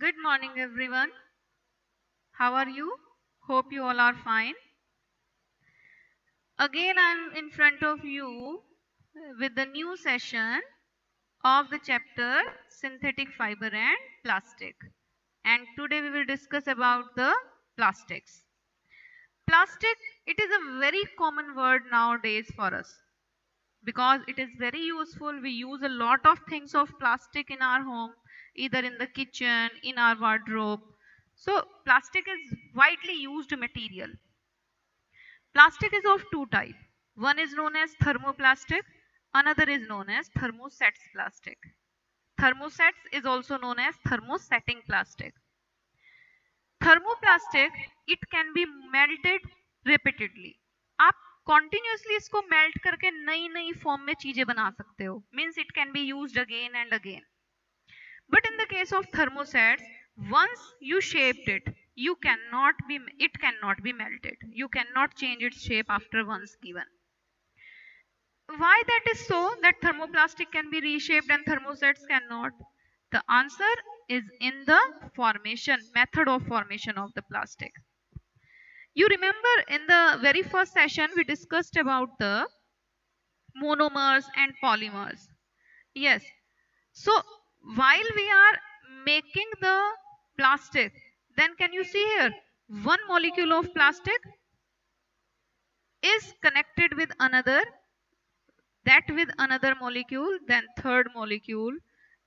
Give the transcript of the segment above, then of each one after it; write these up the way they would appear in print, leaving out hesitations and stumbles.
Good morning, everyone. How are you? Hope you all are fine. Again, I'm in front of you with the new session of the chapter Synthetic Fiber and Plastic. And today we will discuss about the plastics. Plastic, it is a very common word nowadays for us because it is very useful. We use a lot of things of plastic in our home, either in the kitchen, in our wardrobe. So plastic is widely used material. Plastic is of two types. One is known as thermoplastic, another is known as thermosets plastic. Thermosets is also known as thermosetting plastic. Thermoplastic, it can be melted repeatedly. आप continuously इसको melt करके नई नई form में चीजें बना सकते हो. Means it can be used again and again. But in the case of thermosets, once you shaped it, it cannot be melted. You cannot change its shape after once given. Why that is so that thermoplastic can be reshaped and thermosets cannot? The answer is in the method of formation of the plastic. You remember in the very first session we discussed about the monomers and polymers. Yes. So while we are making the plastic, then can you see here one molecule of plastic is connected with another, that with another molecule, then third molecule,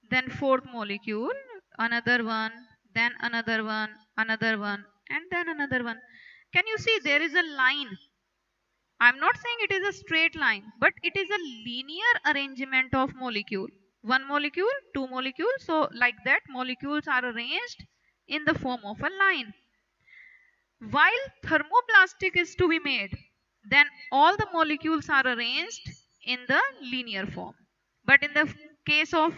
then fourth molecule, another one, then another one, another one, and then another one. Can you see there is a line? I'm not saying it is a straight line, but it is a linear arrangement of molecule. One molecule, two molecules. So like that, molecules are arranged in the form of a line. While thermoplastic is to be made, then all the molecules are arranged in the linear form. But in the case of,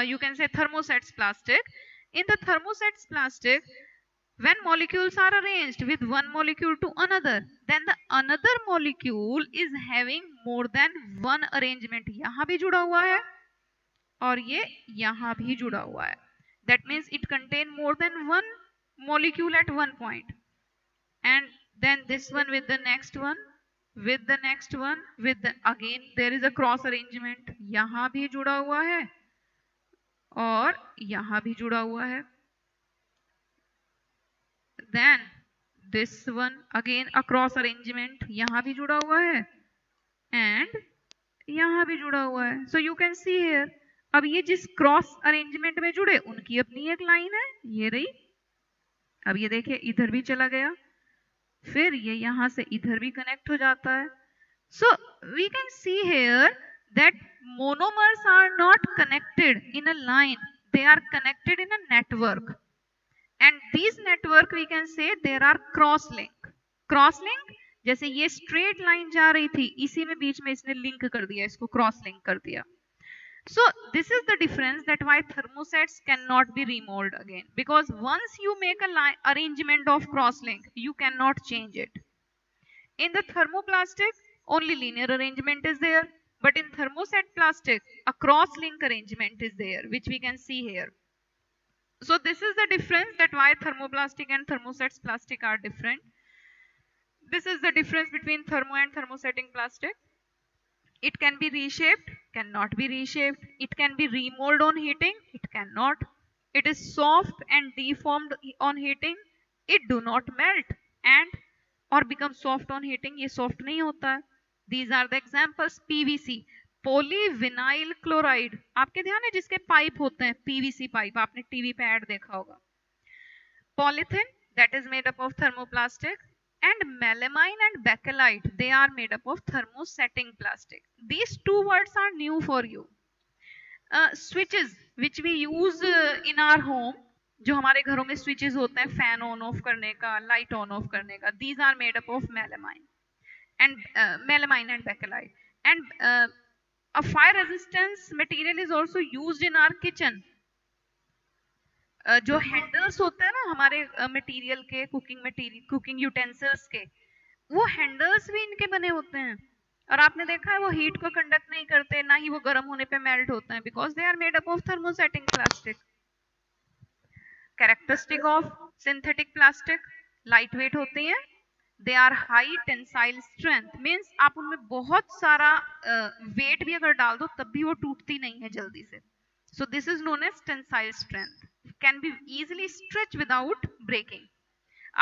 you can say thermosets plastic, in the thermosets plastic, when molecules are arranged with one molecule to another, then the another molecule is having more than one arrangement. यहाँ भी जुड़ा हुआ है और ये यहाँ भी जुड़ा हुआ है. That means it contain more than one molecule at one point. And then this one with the next one, with the next one, with the again there is a cross arrangement. यहाँ भी जुड़ा हुआ है और यहाँ भी जुड़ा हुआ है. Then this one again a cross arrangement, यहाँ भी जुड़ा हुआ है and यहाँ भी जुड़ा हुआ है. So you can see here, अब ये जिस क्रॉस अरेंजमेंट में जुड़े उनकी अपनी एक लाइन है, ये रही. अब ये देखिए इधर भी चला गया, फिर ये यहाँ से इधर भी कनेक्ट हो जाता है. So we can see here that monomers are not connected in a line, they are connected in a network. And these network we can say there are cross link. Cross link जैसे ये straight line जा रही थी, इसी में बीच में इसने link कर दिया, इसको cross link कर दिया. So this is the difference that why thermosets cannot be remolded again, because once you make a line arrangement of cross link, you cannot change it. In the thermoplastic, only linear arrangement is there, but in thermoset plastic, a cross link arrangement is there, which we can see here. So this is the difference that why thermoplastic and thermosets plastic are different. This is the difference between thermo and thermosetting plastic. It can be reshaped, cannot be reshaped. It can be remolded on heating, it cannot. It is soft and deformed on heating, it do not melt and or become soft on heating. ये soft नहीं होता है. These are the examples. PVC, polyvinyl chloride. आपके ध्यान है जिसके pipe होते हैं, PVC पाइप, आपने टीवी पे ऐड देखा होगा. Polythene, that is made up of thermoplastic. And melamine and bakelite, they are made up of thermosetting plastic. These two words are new for you. Switches which we use in our home, जो हमारे घरों में switches होते हैं fan on off करने का, light on off करने का, these are made up of melamine and bakelite. And a fire resistance material is also used in our kitchen. जो हैंडल्स होते हैं ना हमारे मटेरियल के, कुकिंग यूटेंसिल्स के, वो हैंडल्स भी इनके बने होते हैं. और आपने देखा है वो हीट को कंडक्ट नहीं करते, ना ही वो गर्म होने पे मेल्ट होते हैं, because they are made up of thermosetting plastic. Characteristic of synthetic plastic, light weight होती हैं, they are high tensile strength, means आप उनमें बहुत सारा वेट भी अगर डाल दो तब भी वो टूटती नहीं है जल्दी से. So this is known as tensile strength, can be easily stretch without breaking.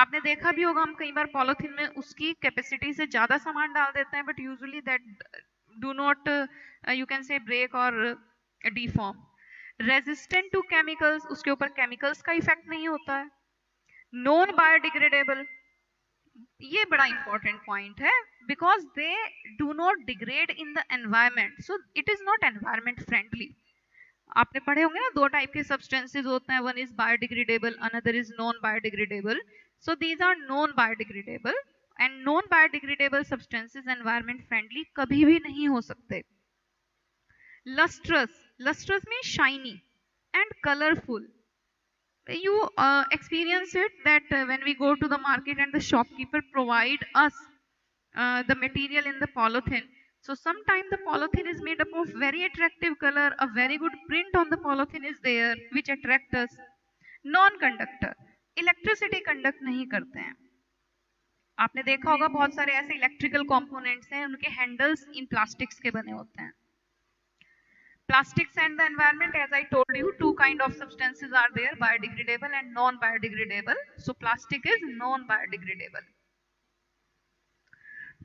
आपने देखा भी होगा हम कई बार पॉलिथीन में उसकी कैपेसिटी से ज्यादा सामान डाल देते हैं, but usually that do not you can say break और डिफॉर्म. रेजिस्टेंट टू केमिकल्स, उसके ऊपर केमिकल्स का इफेक्ट नहीं होता है. नॉन बायोडिग्रेडेबल, ये बड़ा इंपॉर्टेंट पॉइंट है, because they do not degrade in the environment, so it is not environment friendly. आपने पढ़े होंगे ना, दो टाइप के सब्सटेंसेस होते हैं, one is biodegradable, another is non biodegradable. So these are non biodegradable, and non biodegradable substances environment friendly कभी भी नहीं हो सकते. Lustrous, lustrous mean shiny and colorful. You experience it that when we go to the market and the shopkeeper provide us the material in the polythene. So sometimes the polythene is made up of very attractive color, a very good print on the polythene is there which attract us. Non-conductor, electricity conduct नहीं करते हैं. आपने देखा होगा बहुत सारे ऐसे electrical components हैं, उनके हैंडल्स इन प्लास्टिक्स के बने होते हैं. Plastics and the environment, as I told you, two kind of substances are there, biodegradable and non-biodegradable. So plastic is non-biodegradable.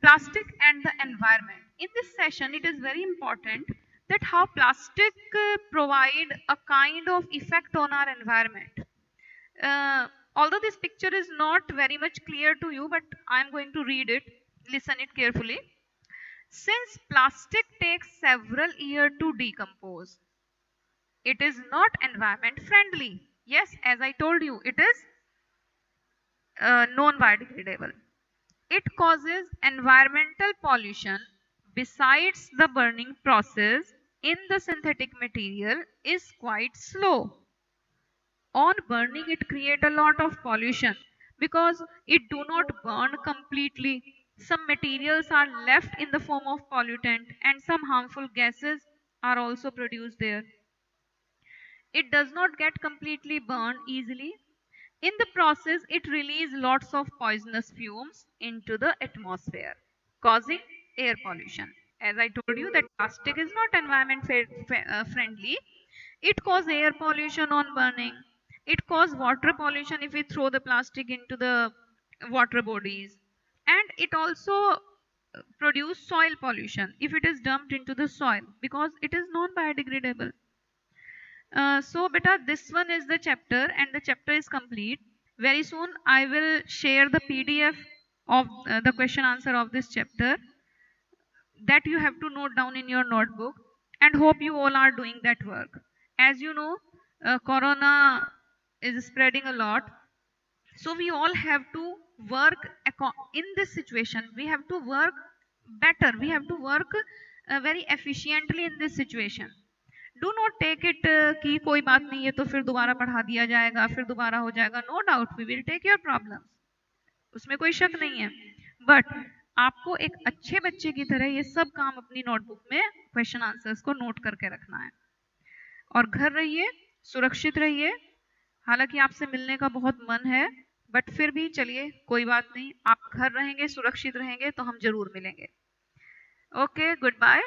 Plastic and the environment. In this session, it is very important that how plastic provide a kind of effect on our environment. Although this picture is not very much clear to you, but I am going to read it. Listen it carefully. Since plastic takes several years to decompose, it is not environment friendly. Yes, as I told you, it is non-biodegradable. It causes environmental pollution. Besides, the burning process in the synthetic material is quite slow. On burning, it creates a lot of pollution because it do not burn completely. Some materials are left in the form of pollutant and some harmful gases are also produced there. It does not get completely burned easily. In the process, it releases lots of poisonous fumes into the atmosphere, causing air pollution. As I told you that plastic is not environment friendly. It causes air pollution on burning. It causes water pollution if we throw the plastic into the water bodies. And it also produces soil pollution if it is dumped into the soil because it is non-biodegradable. So beta, this one is the chapter and the chapter is complete. Very soon I will share the PDF of the question answer of this chapter that you have to note down in your notebook, and hope you all are doing that work. As you know, corona is spreading a lot. So we all have to work in this situation. We have to work better. We have to work very efficiently in this situation. Do not take it कि कोई बात नहीं है तो फिर दोबारा पढ़ा दिया जाएगा, फिर दोबारा हो जाएगा. No doubt we will take your problems. उसमें कोई शक नहीं है. But आपको एक अच्छे बच्चे की तरह ये सब काम अपनी नोटबुक में क्वेश्चन आंसर्स को नोट करके रखना है. और घर रहिए, सुरक्षित रहिए. हालांकि आपसे मिलने का बहुत मन है, बट फिर भी चलिए कोई बात नहीं, आप घर रहेंगे, सुरक्षित रहेंगे तो हम जरूर मिलेंगे. Okay, good bye.